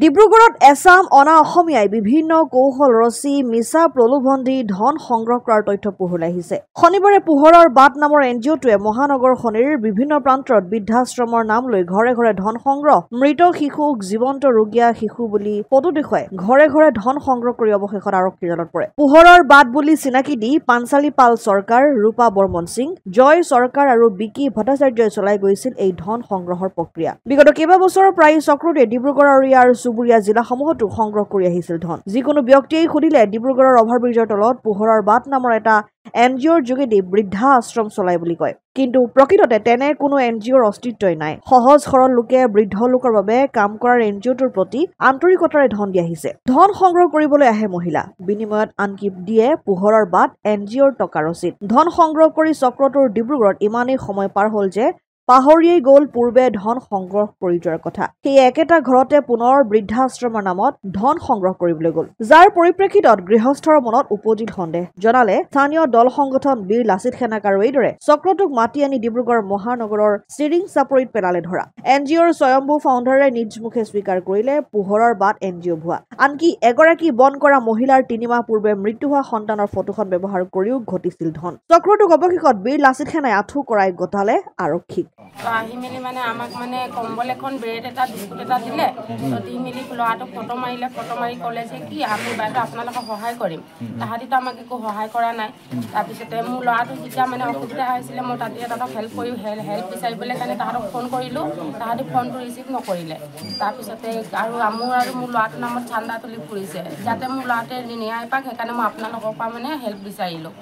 ডিব্ৰুগড়ত এছাম অনা অসমীয়াই বিভিন্ন কৌশল ৰচি মিছা প্ৰলোভন দি ধন সংগ্ৰহ কৰাৰ তথ্য পোহৰলৈ আহিছে। শনিবাৰে পোহৰৰ বাট নামৰ এনজিঅ'টোৱে মহানগৰ খনিৰ বিভিন্ন প্ৰান্তত বৃদ্ধাশ্ৰমৰ নাম লৈ ঘৰে ঘৰে ধন সংগ্ৰহ, মৃত শিশুক জীৱন্ত ৰোগীয়া শিশু বুলি ফটো দেখুৱাই ঘৰে ঘৰে ধন সংগ্ৰহ কৰি অৱশেষত আৰক্ষীৰ জালত পৰে। পোহৰৰ বাট বুলি চিনাকি দি পাঞ্চালী পাল চৰকাৰ, ৰূপা বৰ্মন সিং, জয় চৰকাৰ আৰু বিকি ভট্টাচাৰ্যই চলাই গৈছিল এই ধন সংগ্ৰহৰ প্ৰক্ৰিয়া। বিগত কেইবাবছৰৰ প্ৰায় চক্ৰটোৱে ডিব্ৰুগড় আৰু ইয়াৰ চুবুৰীয়া জিলাসমূহতো সংগ্ৰহ কৰি আহিছিল ধন। যিকোনো ব্যক্তিয়ে সুধিলে ডিব্ৰুগড়ৰ অভাৰব্ৰিজৰ তলত পোহৰৰ বাট নামৰ এটা এনজিঅ'ৰ যোগেদি বৃদ্ধা আশ্ৰম চলাই বুলি কয়। কিন্তু প্ৰকৃততে তেনে কোনো এনজিঅ'ৰ অস্তিত্বই নাই। সহজ সৰল লোকে বৃদ্ধ লোকৰ বাবে কাম কৰাৰ এনজিঅ'টোৰ প্ৰতি আন্তৰিকতাৰে ধন দি আহিছে। ধন সংগ্ৰহ কৰিবলৈ আহে মহিলা, বিনিময়ত আনকি দিয়ে পোহৰৰ বাট এনজিঅ'ৰ টকা ৰচিদ। ধন সংগ্ৰহ কৰি চক্ৰটোৰ ডিব্ৰুগড়ত ইমানেই সময় পাৰ হ'ল যে পাহৰিয়েই গ'ল পূৰ্বে ধন সংগ্ৰহ কৰি যোৱাৰ কথা। সেই একেটা ঘৰতে পুনৰ বৃদ্ধাশ্ৰমৰ নামত ধন সংগ্ৰহ কৰিবলৈ গ'ল, যাৰ পৰিপ্ৰেক্ষিতত গৃহস্থৰ মনত উপজিল সন্দেহ। জনালে স্থানীয় দল সংগঠন বীৰ লাচিত সেনাক আৰু এইদৰে চক্ৰটোক মাতি আনি ডিব্ৰুগড় মহানগৰৰ চিৰিং চাপৰিত পেলালে ধৰা। এনজিঅ'ৰ স্বয়ম্ভু ফাউণ্ডাৰে নিজ মুখে স্বীকাৰ কৰিলে পোহৰৰ বাট এনজিঅ' ভুৱা। আনকি এগৰাকী বন কৰা মহিলাৰ ৩ মাহ পূৰ্বে মৃত্যু হোৱা সন্তানৰ ফটোখন ব্যৱহাৰ কৰিও ঘটিছিল ধন। চক্ৰটোক অৱশেষত বীৰ লাচিত সেনাই আঁঠু কৰাই গতালে আৰক্ষীক। আহি মেলি আমাক কম্বল এখন, ব্ৰেড এটা, বিস্কুট এটা দিলে। দি মেলি ল'ৰাটোক ফটো মাৰিলে। ফটো মাৰি ক'লে যে কি আমি বাইদেউ আপোনালোকক সহায় কৰিম। তাহাঁতিতো আমাক একো সহায় কৰা নাই। তাৰপিছতে মোৰ ল'ৰাটো যেতিয়া অসুবিধা হৈছিলে, মই তাহাঁতক হেল্প বিচাৰিবলৈ কাৰণে তাহাঁতক ফোন কৰিলোঁ। তাহাঁতি ফোনটো ৰিচিভ নকৰিলে। তাৰপিছতে আৰু মোৰ ল'ৰাটোৰ নামত চান্দা তুলি ফুৰিছে, যাতে মোৰ ল'ৰাটোৱে ন্যায় পাক। সেইকাৰণে মই আপোনালোকৰ পৰা হেল্প বিচাৰিলোঁ।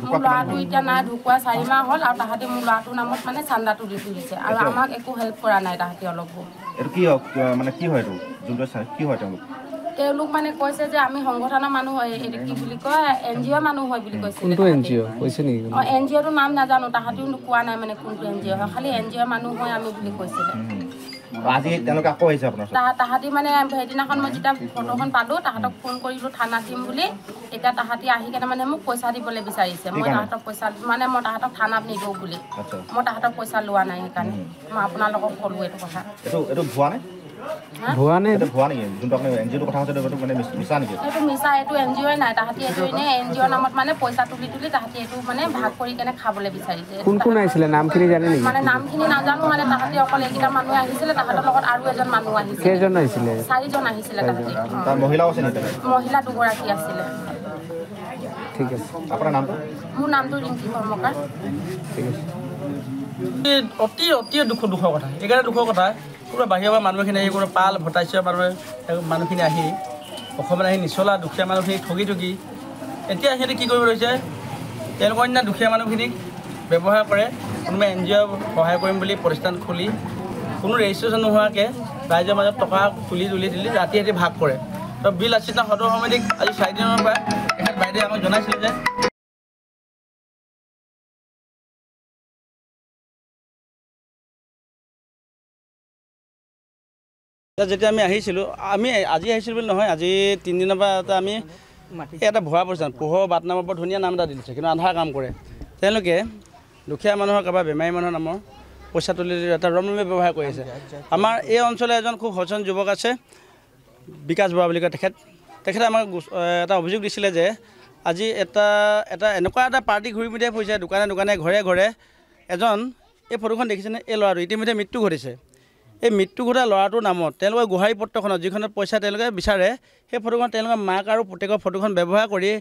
মোৰ ল'ৰাটো এতিয়া নাই, ঢুকুৱা 4 মাহ হ'ল আৰু তাহাঁতি মোৰ ল'ৰাটোৰ নামত চান্দা তুলি ফুৰিছে আৰু আমাক একো হেল্প কৰা নাই তাহাঁতি অলপো। তেওঁলোক কৈছে যে আমি সংগঠনৰ মানুহ হয়, কি বুলি কয় এনজিঅ'ৰ মানুহ হয় বুলি কৈছে। এনজিঅ'টোৰ নাম নাজানো, তাহাঁতিও কোৱা নাই কোনটো এনজিঅ' হয়, খালি এনজিঅ'ৰ মানুহ হয় আমি বুলি কৈছিলে। তাহাঁতি সেইদিনাখন মই যেতিয়া ফটোখন পালোঁ, তাহাঁতক ফোন কৰিলোঁ থানাত দিম বুলি। এতিয়া তাহাঁতি আহি কেনে মোক পইচা দিবলৈ বিচাৰিছে। মই তাহাঁতক পইচা মই তাহাঁতক থানাত নিদিওঁ বুলি, মই তাহাঁতক পইচা লোৱা নাই। সেইকাৰণে মই আপোনালোকক ক'লোঁ এইটো কথা। এইটো মিছা, এইটো এনজিঅ'ই নাই। তাহাঁতি এইটো এনেই এনজিঅ'ৰ নামত পইচা তুলি তাহাঁতি এইটো ভাগ কৰি কেনে খাবলৈ বিচাৰিছে। নামখিনি নাজানো, তাহাঁতি অকল এইকেইটা মানুহে আহিছিলে। তাহাঁতৰ লগত আৰু এজন মানুহ আহিছিলে। 4জন আহিছিলে তাহাঁতি। মহিলা 2গৰাকী আছিলে। মোৰ নামটো ৰিংকি কৰ্মকাৰ। অতি দুখৰ কথা। এইকাৰণে দুখৰ কথা, কোনো বাহিৰৰ পৰা মানুহখিনি আহি, কোনো পাল ভট্টাচাৰ্য মানুহখিনি আহি অসমত আহি নিচলা দুখীয়া মানুহখিনিক ঠগি এতিয়া সিহঁতে কি কৰিব লৈছে, তেওঁলোকৰ নিচিনা দুখীয়া মানুহখিনিক ব্যৱহাৰ কৰে। কোনোবাই এনজিঅ' সহায় কৰিম বুলি প্ৰতিষ্ঠান খুলি কোনো ৰেজিষ্ট্ৰেশ্যন নোহোৱাকৈ ৰাইজৰ মাজত টকা তুলি ৰাতি ভাগ কৰে। তো বীৰ লাচিত সদৰ সমিতিক আজি 4 দিনৰ পৰা এখেত বাইদেৱে আমাক জনাইছিল যে যেতিয়া আমি আহিছিলোঁ, আজি আহিছিলোঁ বুলি নহয়, আজি 3 দিনৰ পৰা আমি এটা ভুৱা প্ৰতিষ্ঠান পোহৰ বাট নামৰ বৰ ধুনীয়া নাম এটা দি দিছে, কিন্তু আন্ধাৰ কাম কৰে। তেওঁলোকে দুখীয়া মানুহৰ কাৰোবাৰ বেমাৰী মানুহৰ নামৰ পইচা তুলি এটা ৰমৰমে ব্যৱহাৰ কৰি আছে। আমাৰ এই অঞ্চলৰ এজন খুব সচেতন যুৱক আছে, বিকাশ বৰা বুলি কয়। তেখেতে আমাক এটা অভিযোগ দিছিলে যে আজি এনেকুৱা এটা পাৰ্টি ঘূৰি ফুৰিয়াই ফুৰিছে দোকানে দোকানে, ঘৰে ঘৰে। এজন এই ফটোখন দেখিছেনে, এই ল'ৰাটো ইতিমধ্যে মৃত্যু ঘটিছে। এই মৃত্যু ঘটা ল'ৰাটোৰ নামত তেওঁলোকে গোহাৰি পত্ৰখনত যিখনত পইচা তেওঁলোকে বিচাৰে, সেই ফটোখন তেওঁলোকে মাক আৰু পুতেকৰ ফটোখন ব্যৱহাৰ কৰি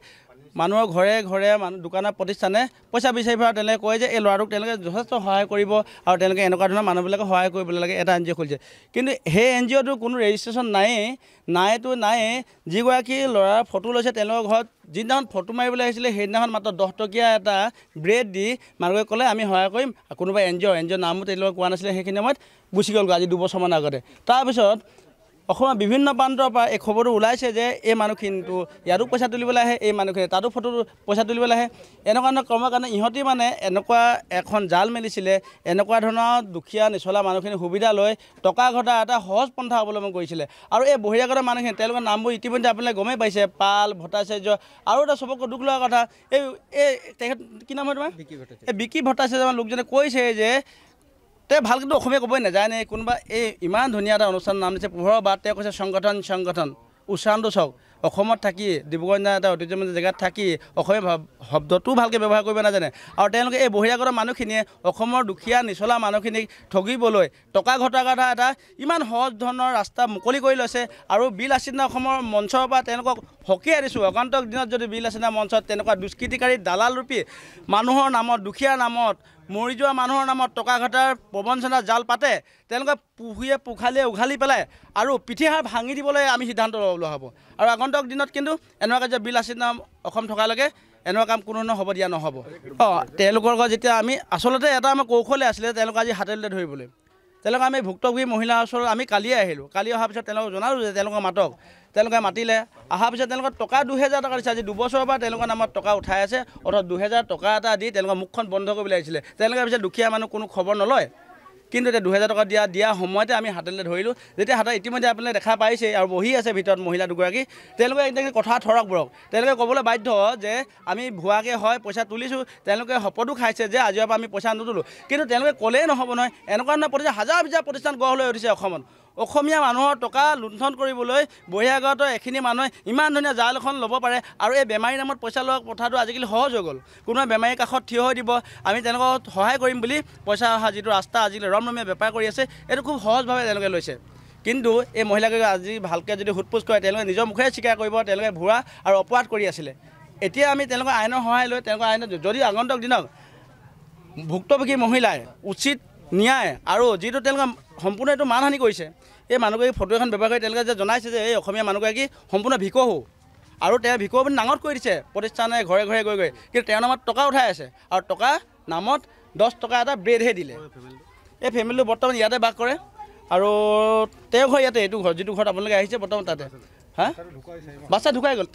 মানুহৰ ঘৰে ঘৰে দোকানৰ প্ৰতিষ্ঠানে পইচা বিচাৰি ফুৰা তেওঁলোকে কয় যে এই ল'ৰাটোক তেওঁলোকে যথেষ্ট সহায় কৰিব আৰু তেওঁলোকে এনেকুৱা ধৰণৰ মানুহবিলাকক সহায় কৰিব লাগে এটা এনজিঅ' খুলিছে। কিন্তু সেই এনজিঅ'টোৰ কোনো ৰেজিষ্ট্ৰেশ্যন নায়েই। যিগৰাকী ল'ৰাৰ ফটো লৈছে তেওঁলোকৰ ঘৰত যিদিনাখন ফটো মাৰিবলৈ আহিছিলে, সেইদিনাখন মাত্ৰ 10 টকীয়া এটা ব্ৰেড দি মানুহে ক'লে আমি সহায় কৰিম। কোনোবা এনজিঅ'ৰ নামো তেওঁলোকে কোৱা নাছিলে। সেইখিনি সময়ত গুচি গ'লগৈ আজি 2 বছৰমান আগতে। তাৰপিছত অসমৰ বিভিন্ন প্ৰান্তৰ পৰা এই খবৰটো ওলাইছে যে এই মানুহখিনিতো ইয়াতো পইচা তুলিবলৈ আহে, এই মানুহখিনি তাতো ফটো পইচা তুলিবলৈ আহে। এনেকুৱা ধৰণৰ কৰ্মৰ কাৰণে ইহঁতি এনেকুৱা এখন জাল মেলিছিলে। এনেকুৱা ধৰণৰ দুখীয়া নিচলা মানুহখিনি সুবিধা লৈ টকা ঘটা এটা সহজ পন্থা অৱলম্বন কৰিছিলে। আৰু এই বহিৰাগত মানুহখিনি তেওঁলোকৰ নামবোৰ ইতিমধ্যে আপোনালোকে গমেই পাইছে, পাল ভট্টাচাৰ্য। আৰু এটা চবকৈ দুখ লগা কথা, তেখেত কি নাম হয় তোমাৰ? এই বিকি ভট্টাচাৰ্য লোকজনে কৈছে যে তে ভাল কিন্তু অসমীয়া ক'বই নাযায় নে কোনোবা এই ইমান ধুনীয়া এটা অনুষ্ঠান নাম দিছে পোহৰৰ বাট তেওঁ কৈছে সংগঠন উচ্চাৰণটো চাওক অসমত থাকি ডিব্ৰুগড় এটা ঐতিহ্যমণ্ডিত জেগাত থাকি অসমীয়া শব্দটো ভালকৈ ব্যৱহাৰ কৰিব নাজানে আৰু তেওঁলোকে এই বহিৰাগত মানুহখিনিয়ে অসমৰ দুখীয়া নিচলা মানুহখিনিক ঠগিবলৈ টকা ঘটা কথা এটা ইমান সহজ ধৰণৰ ৰাস্তা মুকলি কৰি লৈছে আৰু বিল আছিনা অসমৰ মঞ্চৰ পৰা তেওঁলোকক সকীয়াই দিছোঁ আগন্তুক দিনত যদি বিল আছিনা মঞ্চত তেনেকুৱা দুষ্কৃতিকাৰী দালাল ৰূপী মানুহৰ নামত দুখীয়াৰ নামত মৰি যোৱা মানুহৰ নামত টকা ঘটাৰ প্ৰবঞ্চনা জাল পাতে তেওঁলোকে পুহিয়ে পোখালিয়ে উঘালি পেলাই আৰু পিঠিহাড় ভাঙি দিবলৈ আমি সিদ্ধান্ত লোৱা হ'ব আৰু আগন্তুক দিনত কিন্তু এনেকুৱা যে বিল আছিনা অসম থকালৈকে এনেকুৱা কাম কোনো হ'ব দিয়া নহ'ব তেওঁলোকৰ লগত যেতিয়া আমি আচলতে এটা আমাৰ কৌশলে আছিলে তেওঁলোক আজি হাতেৰে ধৰিবলৈ তেওঁলোকে আমি ভুক্তভোগী মহিলাৰ ওচৰত আমি কালিয়ে আহিলোঁ কালি অহাৰ পিছত তেওঁলোকক জনালোঁ যে তেওঁলোকে মাতক তেওঁলোকে মাতিলে অহাৰ পিছত তেওঁলোকৰ টকা 2000 টকা দিছে আজি 2 বছৰৰ পৰা তেওঁলোকৰ নামত টকা উঠাই আছে অৰ্থাৎ 2000 টকা এটা দি তেওঁলোকৰ মুখখন বন্ধ কৰিবলৈ আহিছিলে তেওঁলোকে ভাবিছে দুখীয়া মানুহ কোনো খবৰ নলয় কিন্তু এতিয়া 2000 টকা দিয়া সময়তে আমি হাতেৰে ধৰিলোঁ যেতিয়া হাতত ইতিমধ্যে আপোনালোকে দেখা পাইছে আৰু বহি আছে ভিতৰত মহিলা দুগৰাকী তেওঁলোকে একদম কথা থৰক বৰক তেওঁলোকে ক'বলৈ বাধ্য যে আমি ভুৱাকৈ হয় পইচা তুলিছোঁ তেওঁলোকে শপতো খাইছে যে আজিৰ পৰা আমি পইচা নোতোলোঁ কিন্তু তেওঁলোকে ক'লেই নহ'ব নহয় এনেকুৱা ধৰণৰ প্ৰতিষ্ঠান হাজাৰ প্ৰতিষ্ঠান গঢ় লৈ উঠিছে অসমত অসমীয়া মানুহৰ টকা লুণ্ঠন কৰিবলৈ বহিৰাগত এখিনি মানুহে ইমান ধুনীয়া জাল এখন ল'ব পাৰে আৰু এই বেমাৰীৰ নামত পইচা লোৱা কথাটো আজিকালি সহজ হৈ গ'ল কোনোবাই বেমাৰীৰ কাষত থিয় হৈ দিব আমি তেওঁলোকক সহায় কৰিম বুলি পইচা অহা যিটো ৰাস্তা আজিকালি ৰমৰমীয়া বেপাৰ কৰি আছে এইটো খুব সহজভাৱে তেওঁলোকে লৈছে কিন্তু এই মহিলাগৰাকী আজি ভালকৈ যদি সোধপোছ কৰে তেওঁলোকে নিজৰ মুখেৰে স্বীকাৰ কৰিব তেওঁলোকে ভুৱা আৰু অপৰাধ কৰি আছিলে এতিয়া আমি তেওঁলোকৰ আইনৰ সহায় লৈ তেওঁলোকৰ আইনত যদি আগন্তুক দিনক ভুক্তভোগী মহিলাই উচিত ন্যায় আৰু যিটো তেওঁলোকে সম্পূৰ্ণ এইটো মানহানি কৰিছে এই মানুহগৰাকী ফটো এখন ব্যৱহাৰ কৰি তেওঁলোকে যে জনাইছে যে এই অসমীয়া মানুহগৰাকী সম্পূৰ্ণ ভিকহু আৰু তেওঁ ভিকহু বুলি নাঙত কৰি দিছে প্ৰতিষ্ঠানে ঘৰে ঘৰে গৈ কিন্তু তেওঁৰ নামত টকা উঠাই আছে আৰু টকা নামত 10 টকা এটা ব্ৰেডহে দিলে এই ফেমিলিটো বৰ্তমান ইয়াতে বাস কৰে আৰু তেওঁ ঘৰ ইয়াতে এইটো ঘৰ যিটো ঘৰত আপোনালোকে আহিছে বৰ্তমান তাতে বাচ্চা ঢুকাই গ'ল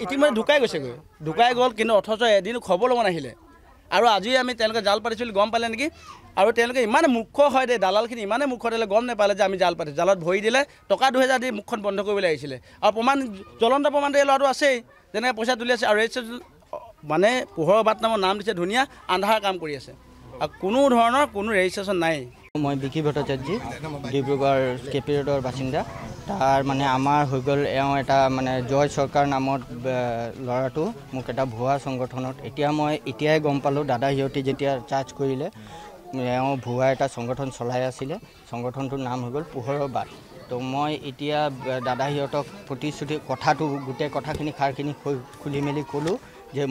ইতিমধ্যে ঢুকাই গ'ল কিন্তু অথচ এদিনো খবৰ ল'ব নাহিলে আৰু আজি আমি তেওঁলোকে জাল পাতিছিলোঁ গম পালে নেকি আৰু তেওঁলোকে ইমানে মুখ্য হয় দেই দালালখিনি ইমানে মুখ্য দিলে গম নাপালে যে আমি জাল পাতিছোঁ জালত ভৰি দিলে টকা 2000 দি মুখখন বন্ধ কৰিবলৈ আহিছিলে আৰু প্ৰমাণ জ্বলন্ত প্ৰমাণ এই ল'ৰাটো আছেই যেনেকৈ পইচা তুলি আছে আৰু মানে পোহৰৰ বাট নামৰ নাম দিছে ধুনীয়া আন্ধাৰ কাম কৰি আছে আৰু কোনো ধৰণৰ কোনো ৰেজিষ্ট্ৰেশ্যন নাই মই বিকি ভট্টাচাৰ্য ডিব্ৰুগড় কেপি ৰোডৰ বাসিন্দা তাৰ মানে আমাৰ হৈ গ'ল এওঁ এটা মানে জয় চৰকাৰ নামত ল'ৰাটো মোক এটা ভুৱা সংগঠনত এতিয়াই গম পালোঁ দাদা সিহঁতি যেতিয়া চাৰ্জ কৰিলে এওঁ ভুৱা এটা সংগঠন চলাই আছিলে সংগঠনটোৰ নাম হৈ গ'ল পোহৰৰ বাট তো মই এতিয়া দাদা সিহঁতক প্ৰতিশ্ৰুতি কথাটো গোটেই কথাখিনি খাৰখিনি খুলি মেলি ক'লোঁ যে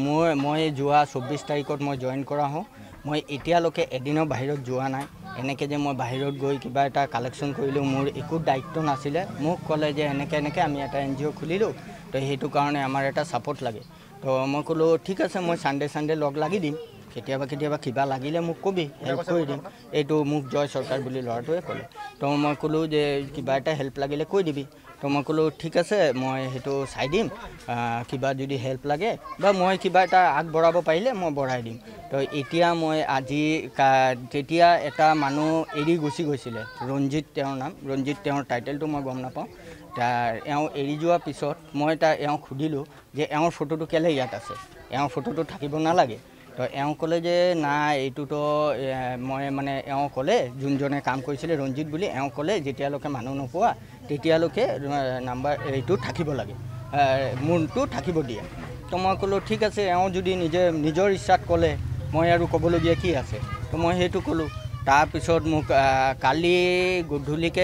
মই যোৱা 24 তাৰিখত মই জইন কৰা হওঁ মই এতিয়ালৈকে এদিনৰ বাহিৰত যোৱা নাই এনেকৈ যে মই বাহিৰত গৈ কিবা এটা কালেকশ্যন কৰিলোঁ মোৰ একো দায়িত্ব নাছিলে মোক ক'লে যে এনেকৈ আমি এটা NGO খুলিলোঁ তো সেইটো কাৰণে আমাৰ এটা ছাপোৰ্ট লাগে তো মই ক'লোঁ ঠিক আছে মই চানডে লগ লাগি দিম কেতিয়াবা কিবা লাগিলে মোক ক'বি হেল্প কৰি দিম এইটো মোক জয় চৰকাৰ বুলি ল'ৰাটোৱে ক'লে তো মই ক'লোঁ যে কিবা এটা হেল্প লাগিলে কৈ দিবি তো মই ক'লোঁ ঠিক আছে মই সেইটো চাই দিম কিবা যদি হেল্প লাগে বা মই কিবা এটা আগবঢ়াব পাৰিলে মই বঢ়াই দিম তো এতিয়া মই আজি তেতিয়া এটা মানুহ এৰি গুচি গৈছিলে ৰঞ্জিত তেওঁৰ নাম ৰঞ্জিত তেওঁৰ টাইটেলটো মই গম নাপাওঁ এওঁ এৰি যোৱাৰ পিছত মই এওঁ সুধিলোঁ যে এওঁৰ ফটোটো কেলৈ ইয়াত আছে এওঁৰ ফটোটো থাকিব নালাগে তো এওঁ ক'লে যে নাই এইটোতো মই মানে এওঁ ক'লে যোনজনে কাম কৰিছিলে ৰঞ্জিত বুলি এওঁ ক'লে যেতিয়ালৈকে মানুহ নোপোৱা তেতিয়ালৈকে নাম্বাৰ এইটো থাকিব লাগে মোৰটো থাকিব দিয়ে তো মই ক'লোঁ ঠিক আছে এওঁ যদি নিজৰ ইচ্ছাত ক'লে মই আৰু ক'বলগীয়া কি আছে তো মই সেইটো ক'লোঁ তাৰপিছত মোক কালি গধূলিকে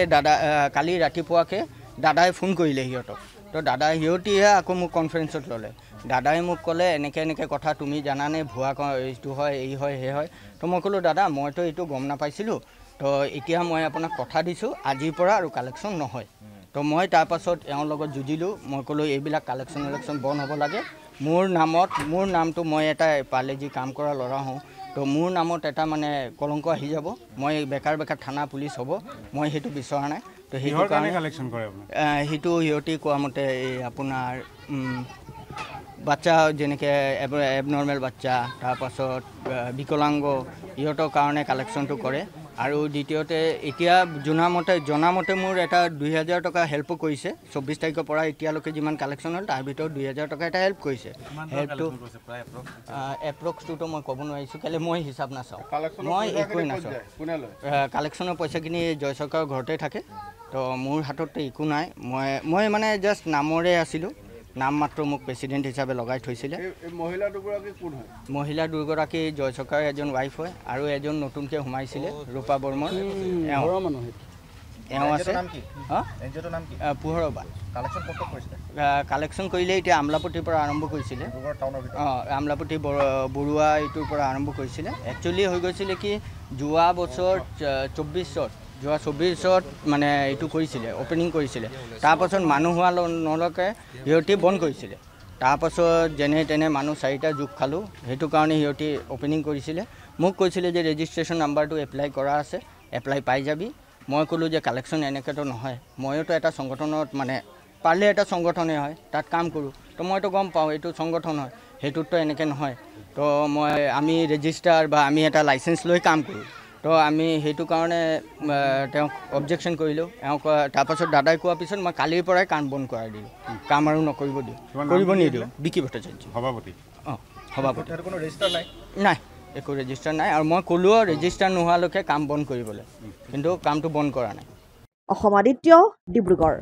কালি ৰাতিপুৱাকৈ দাদাই ফোন কৰিলে সিহঁতক তো সিহঁতিহে আকৌ মোক কনফাৰেঞ্চত ল'লে দাদাই মোক ক'লে এনেকৈ কথা তুমি জানানে ভুৱা এইটো হয় এই হয় সেই হয় তো মই ক'লোঁ দাদা মইতো এইটো গম নাপাইছিলোঁ তো এতিয়া মই আপোনাক কথা দিছোঁ আজিৰ পৰা আৰু কালেকশ্যন নহয় তো মই তাৰপাছত এওঁৰ লগত যুঁজিলোঁ মই ক'লোঁ এইবিলাক কালেকশ্যন বন্ধ হ'ব লাগে মোৰ নামটো মই এটা পাৰ্লেজি কাম কৰা ল'ৰা হওঁ তো মোৰ নামত এটা মানে কলংক আহি যাব মই বেকাৰ থানা পুলিচ হ'ব মই সেইটো বিচৰা নাই তো সেইটো কাৰণে কালেকশ্যন কৰে সেইটো সিহঁতি কোৱা মতে এই আপোনাৰ বাচ্চা যেনেকৈ এবনৰ্মেল বাচ্চা তাৰপাছত বিকলাংগ ইহঁতৰ কাৰণে কালেকশ্যনটো কৰে আৰু দ্বিতীয়তে এতিয়া জনামতে মোৰ এটা 2000 টকা হেল্পো কৰিছে 24 তাৰিখৰ পৰা এতিয়ালৈকে যিমান কালেকশ্যন হ'ল তাৰ ভিতৰত 2000 টকা এটা হেল্প কৰিছে হেল্পটো এপ্ৰক্সটোতো মই ক'ব নোৱাৰিছোঁ কেলৈ মই হিচাপ নাচাওঁ মই একোৱেই নাচাওঁ কালেকশ্যনৰ পইচাখিনি জয় চৰকাৰৰ ঘৰতে থাকে তো মোৰ হাতত একো নাই মই মানে জাষ্ট নামৰে আছিলোঁ নাম মাত্ৰ মোক প্ৰেচিডেণ্ট হিচাপে লগাই থৈছিলে মহিলা দুগৰাকী জয় চৰকাৰৰ এজন ৱাইফ হয় আৰু এজন নতুনকৈ সোমাইছিলে ৰূপা বৰ্মন এওঁ আছে পোহৰৰ বা কালেকশ্যন কৰিলে এতিয়া আমলাপতিৰ পৰা আৰম্ভ কৰিছিলে আমলাপতি বৰুৱা এইটোৰ পৰা আৰম্ভ কৰিছিলে একচুৱেলি হৈ গৈছিলে কি যোৱা বছৰ 24ত মানে এইটো কৰিছিলে অপেনিং কৰিছিলে তাৰপাছত মানুহ হোৱা নলকে সিহঁতি বন্ধ কৰিছিলে তাৰপাছত যেনে তেনে মানুহ 4টা যোগ খালোঁ সেইটো কাৰণে সিহঁতি অপেনিং কৰিছিলে মোক কৈছিলে যে ৰেজিষ্ট্ৰেশ্যন নাম্বাৰটো এপ্লাই কৰা আছে এপ্লাই পাই যাবি মই ক'লোঁ যে কালেকশ্যন এনেকৈতো নহয় ময়োতো এটা সংগঠনত মানে পালে এটা সংগঠনে হয় তাত কাম কৰোঁ তো মইতো গম পাওঁ এইটো সংগঠন হয় সেইটোতো এনেকৈ নহয় তো আমি ৰেজিষ্টাৰ বা আমি এটা লাইচেঞ্চ লৈ কাম কৰোঁ তো আমি সেইটো কাৰণে তেওঁক অবজেকশ্যন কৰিলোঁ এওঁক তাৰপাছত দাদাই কোৱাৰ পিছত মই কালিৰ পৰাই কাম বন্ধ কৰাই দিলোঁ কাম আৰু নকৰিব কৰিব নিদিওঁ বিকি ভট্টাচাৰ্য সভাপতি নাই একো ৰেজিষ্টাৰ নাই আৰু মই ক'লোঁ ৰেজিষ্টাৰ নোহোৱালৈকে কাম বন্ধ কৰিবলৈ কিন্তু কামটো বন্ধ কৰা নাই অসম আদিত্য ডিব্ৰুগড়।